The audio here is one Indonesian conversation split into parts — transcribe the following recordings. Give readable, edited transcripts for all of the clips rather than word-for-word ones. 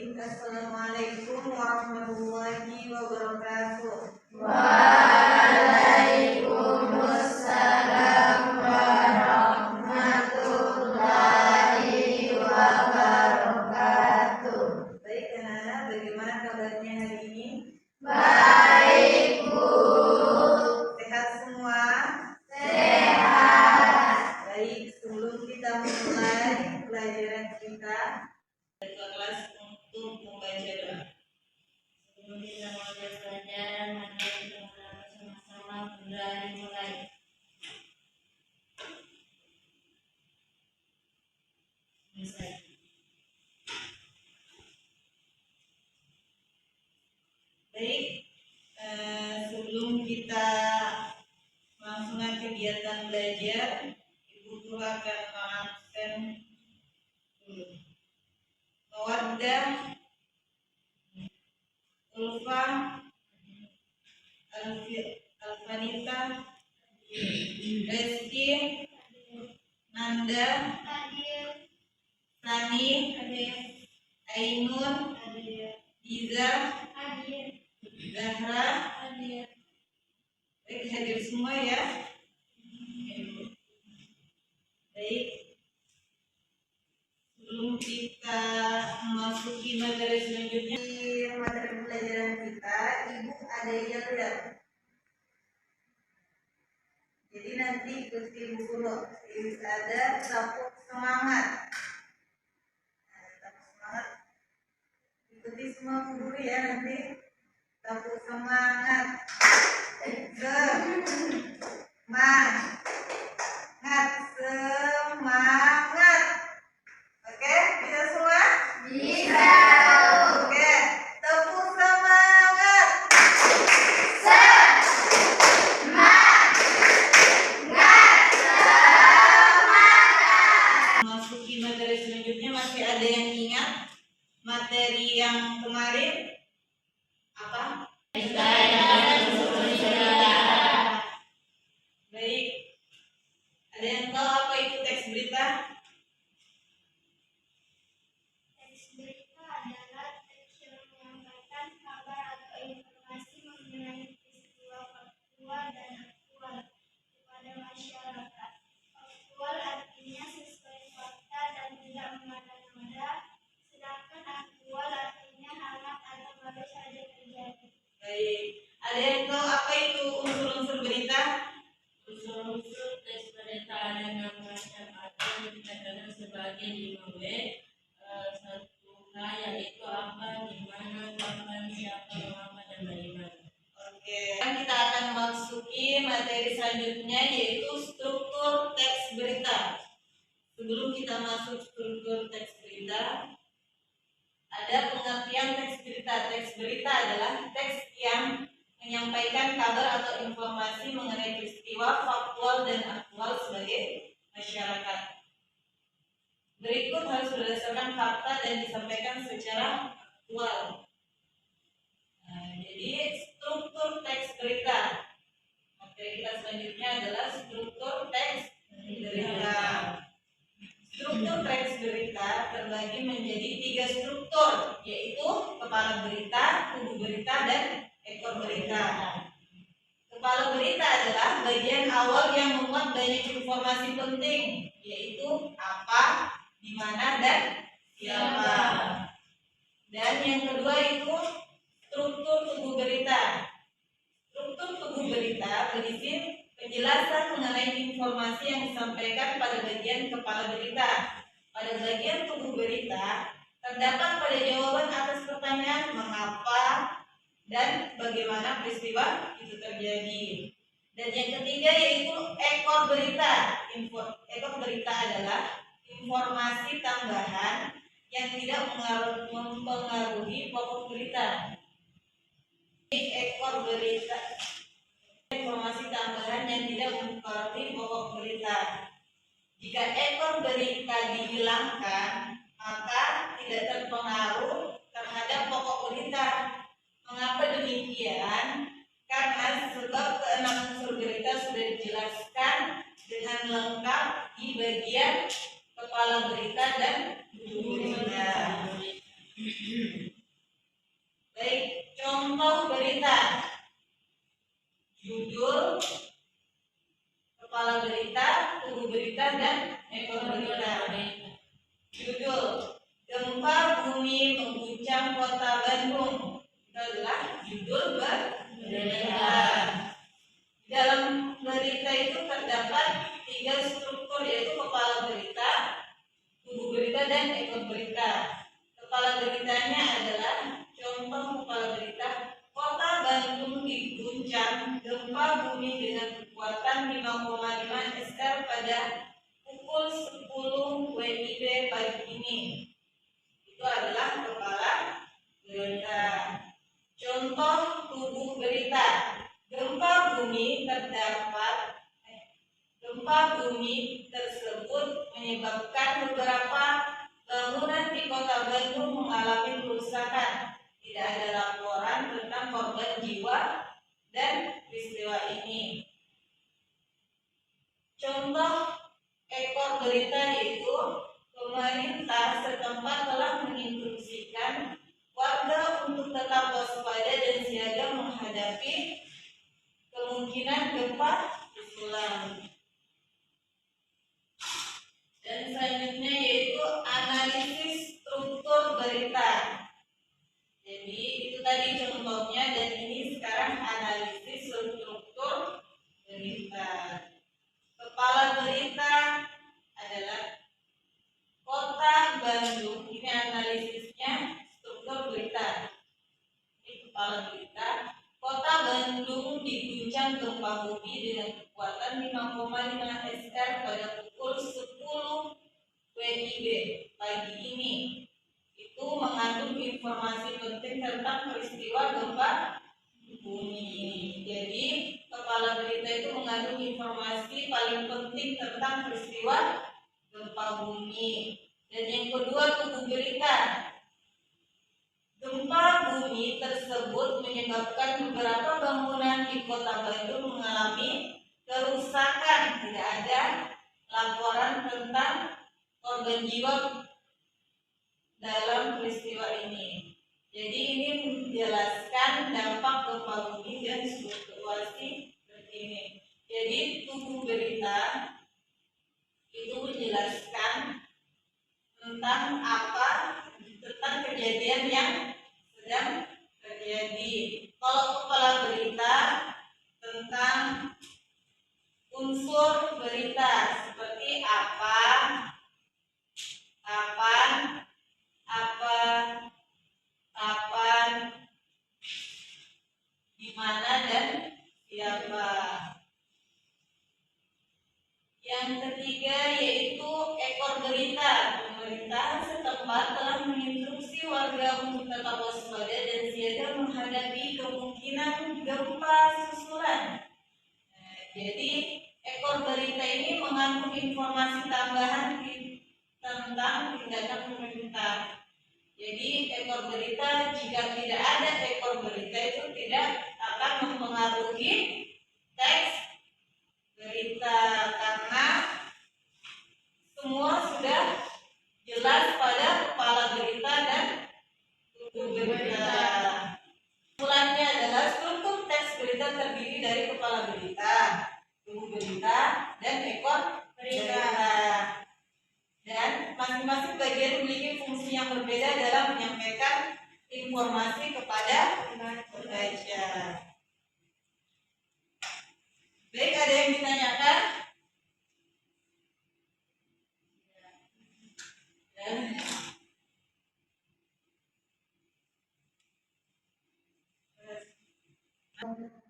Baik, Assalamualaikum warahmatullahi wabarakatuh. Waalaikumsalam warahmatullahi wabarakatuh. Baik, anak-anak, bagaimana kabarnya hari ini? Baik, Bu. Sehat semua? Sehat. Baik, sebelum kita mulai pelajaran kita, kelas untuk membaca doa. Sebelum kita mulai pelajaran, mari kita sama-sama berdoa dimulai. Baik, sebelum kita melangsungkan kegiatan belajar, Ibu Guru akan mengabsen dulu. Mawaddah, Ulfa, Alfanita, Reski, Nanda, Sani, Ainun, Iza, Zahra, baik, hadir semua ya. Baik, sebelum kita memasuki materi selanjutnya, di materi pelajaran kita, Ibu ada yang lihat. Jadi nanti ikuti Ibu Guru, ada sapuk semangat. Nah, sapuk semangat, ikuti semua Bu Guru ya nanti. Sapuk semangat. Semangat. Oke, bisa semua? Bisa. Oke, tepuk semangat. Masuki materi selanjutnya, masih ada yang ingat materi yang kemarin? Apa? Baik, ada yang tahu apa itu teks berita? Teks berita adalah teks yang menyampaikan kabar atau informasi mengenai peristiwa faktual dan aktual kepada masyarakat. Faktual artinya sesuai fakta dan tidak mengada-ngada, sedangkan aktual artinya hangat atau baru saja terjadi. Baik, ada yang tahu apa itu unsur-unsur berita? Unsur-unsur teks berita ada 6 macam atau dikatakan sebagai 5W. 1H yaitu apa, di mana, kapan, siapa, mengapa, dan bagaimana. Oke, kita akan masuki materi selanjutnya yaitu struktur teks berita. Sebelum kita masuk struktur teks berita, ada pengertian teks berita. Teks berita adalah teks yang menyampaikan kabar atau informasi mengenai peristiwa faktual dan aktual sebagai masyarakat. Berikut harus berdasarkan fakta dan disampaikan secara aktual. Nah, jadi struktur teks berita. Materi kita selanjutnya adalah struktur teks berita. Struktur teks berita terbagi menjadi 3 struktur, yaitu kepala berita, tubuh berita, dan ekor berita. Kepala berita adalah bagian awal yang memuat banyak informasi penting, yaitu apa, di mana, dan siapa. Dan yang kedua itu struktur tubuh berita. Struktur tubuh berita berisi penjelasan mengenai informasi yang disampaikan pada bagian kepala berita. Pada bagian tubuh berita terdapat pada jawaban atas pertanyaan mengapa dan bagaimana peristiwa itu terjadi. Dan yang ketiga yaitu ekor berita. Ekor berita adalah informasi tambahan yang tidak mempengaruhi pokok berita. Ekor berita, informasi tambahan yang tidak mempengaruhi pokok berita. Jika ekor berita dihilangkan, maka tidak terpengaruh terhadap pokok berita. Mengapa demikian? Karena sebab keenam unsur berita sudah dijelaskan dengan lengkap di bagian kepala berita dan tubuh berita. Baik, contoh berita. Judul, kepala berita, tubuh berita, dan ekor berita. Judul: Gempa bumi mengguncang kota Bandung. Itu adalah judul berita. Dalam berita itu terdapat 3 struktur, yaitu kepala berita, tubuh berita, dan ekor berita. Kepala beritanya adalah contoh kepala berita: Kota Bandung diguncang gempa bumi dengan kekuatan 5,5 SR pada pukul 10 WIB pagi ini. Itu adalah kepala berita. Contoh tubuh berita: Gempa bumi tersebut menyebabkan beberapa bangunan di kota Bandung mengalami kerusakan. Tidak ada laporan tentang korban jiwa dan peristiwa ini. Contoh ekor berita yaitu pemerintah setempat telah menginstruksikan warga untuk tetap waspada dan siaga menghadapi kemungkinan gempa susulan. Dan selanjutnya yaitu analisis struktur berita. Jadi itu tadi contohnya, dan ini sekarang analisis struktur berita. Kepala berita adalah Kota Bandung. Ini analisisnya struktur berita. Ini kepala berita: Kota Bandung diguncang gempa bumi dengan kekuatan 5,5 SR pada pukul 10 WIB pagi ini. Itu mengandung informasi penting tentang peristiwa gempa bumi. Jadi kepala berita itu mengandung informasi paling penting tentang peristiwa gempa bumi. Dan yang kedua, tubuh berita: Gempa bumi tersebut menyebabkan beberapa bangunan di kota Bandung mengalami kerusakan. Tidak ada laporan tentang korban jiwa dalam peristiwa ini. Jadi ini menjelaskan dampak gempa bumi dan situasi terkini. Jadi tubuh berita itu menjelaskan tentang kejadian yang sedang terjadi. Kalau kepala berita tentang unsur berita seperti apa, kapan, di mana, dan siapa. Yang ketiga yaitu ekor berita. Pemerintah setempat telah menginstruksi warga untuk tetap waspada dan siaga menghadapi kemungkinan gempa susulan. Jadi ekor berita ini mengandung informasi tambahan tentang tindakan pemerintah. Jadi ekor berita, jika tidak ada ekor berita itu tidak akan mempengaruhi teks berita, karena semua sudah jelas pada kepala berita dan tubuh berita. Kesimpulannya adalah struktur teks berita terdiri dari kepala berita, tubuh berita, dan ekor berita. Dan masing-masing bagian memiliki fungsi yang berbeda dalam menyampaikan informasi kepada pembaca. Baik, ada yang ditanyakan?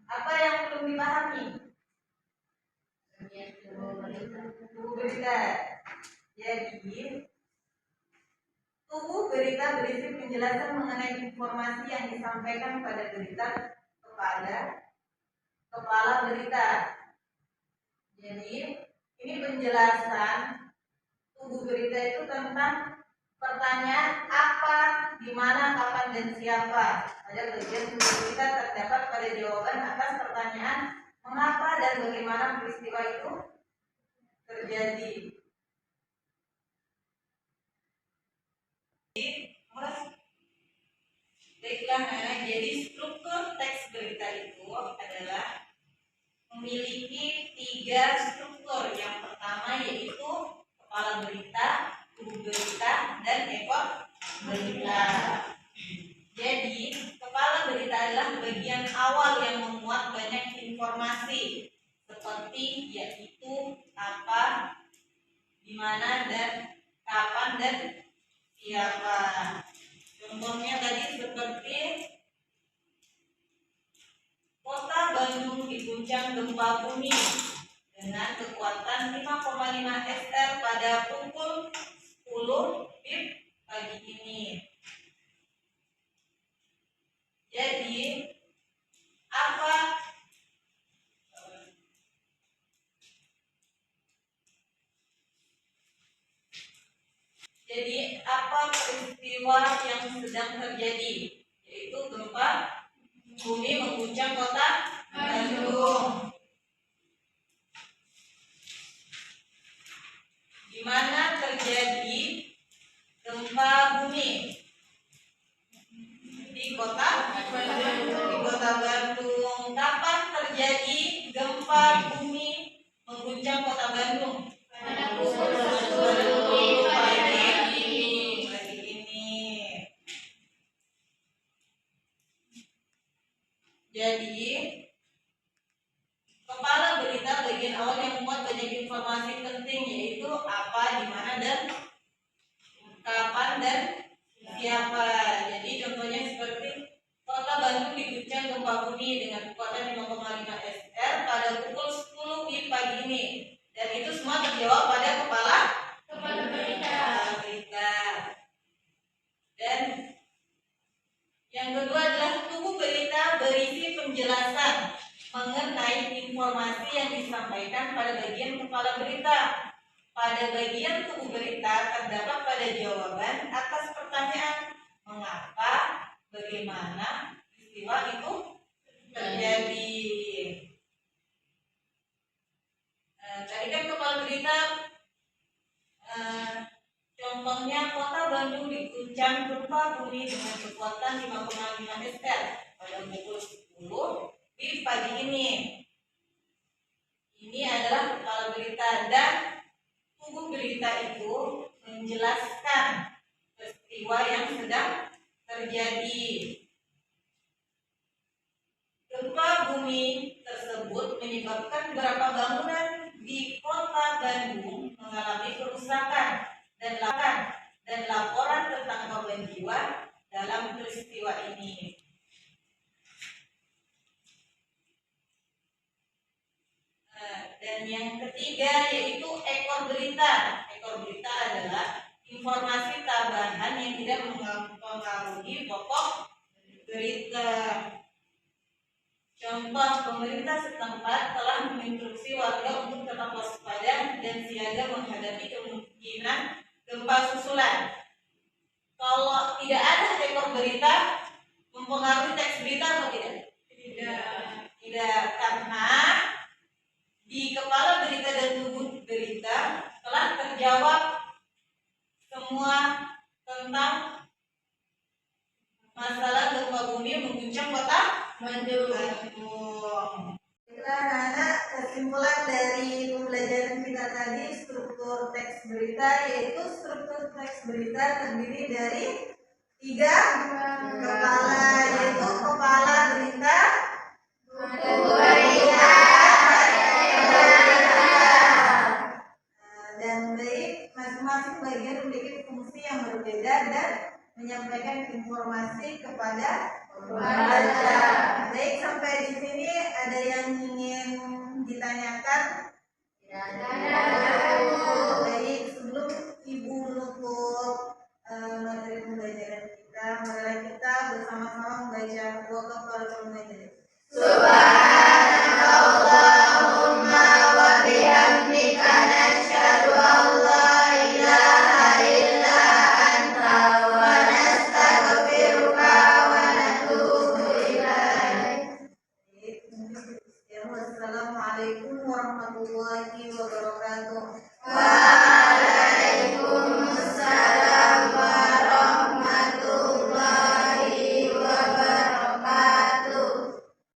Apa yang perlu dipahami? Tubuh berita. Jadi tubuh berita berisi penjelasan mengenai informasi yang disampaikan pada berita kepada kepala berita. Jadi ini penjelasan tubuh berita itu tentang pertanyaan apa, di mana, kapan, dan siapa. Pada bagian tubuh berita terdapat pada jawaban atas pertanyaan mengapa dan bagaimana peristiwa itu terjadi. Baiklah, jadi struktur teks berita itu adalah memiliki 3 struktur. Yang pertama yaitu kepala berita, tubuh berita, dan ekor berita. Jadi, kepala berita adalah bagian awal yang memuat banyak informasi seperti yaitu apa, di mana, dan kapan, dan siapa. Contohnya tadi seperti Kota Bandung diguncang gempa bumi dengan kekuatan 5,5 SR pada pukul 10 WIB pagi ini. Jadi apa peristiwa yang sedang terjadi? Yaitu gempa bumi mengguncang kota Bandung. Di mana terjadi gempa bumi? Di kota Bandung. Kapan terjadi gempa bumi mengguncang kota Bandung? Pada pukul 10 pagi ini. Jadi kepala berita bagian awal yang memuat banyak informasi penting yaitu apa, di mana, dan kapan, dan siapa. Jadi contohnya seperti Kota Bandung diguncang gempa bumi dengan kekuatan 5,5 SR pada pukul 10 WIB pagi ini. Dan itu semua terjawab pada kepala berita. Dan yang kedua adalah tubuh berita berisi penjelasan mengenai informasi yang disampaikan pada bagian kepala berita. Pada bagian tubuh berita terdapat pada jawaban atas pertanyaan mengapa, bagaimana peristiwa itu terjadi. Tadi kan kepala berita contohnya Kota Bandung diguncang gempa bumi dengan kekuatan 5,5 SR pada pukul 10 di pagi ini. Ini adalah kepala berita dan tubuh berita itu menjelaskan peristiwa yang sedang terjadi. Gempa bumi tersebut menyebabkan beberapa bangunan di Kota Bandung mengalami kerusakan dan laporan tentang korban jiwa dalam peristiwa ini. Dan yang ketiga yaitu ekor berita. Ekor berita adalah informasi tambahan yang tidak mempengaruhi pokok berita. Contoh, pemerintah setempat telah menginstruksi warga untuk tetap waspada dan siaga menghadapi kemungkinan gempa susulan. Kalau tidak ada ekor berita, mempengaruhi teks berita atau tidak? Tidak, karena di kepala berita dan tubuh berita telah terjawab semua tentang masalah gempa bumi mengguncang kota Bandung. Itulah anak kesimpulan dari pembelajaran kita tadi, struktur teks berita, yaitu struktur teks berita terdiri dari 3 kepala, yaitu kepala berita, tubuh berita, dan masing-masing bagian memiliki fungsi yang berbeda dan menyampaikan informasi kepada pembaca. Baik, sampai di sini ada yang ingin ditanyakan? Baik, sebelum Ibu menutup materi pembelajaran kita, marilah kita bersama-sama membaca doa kafaratul majelis.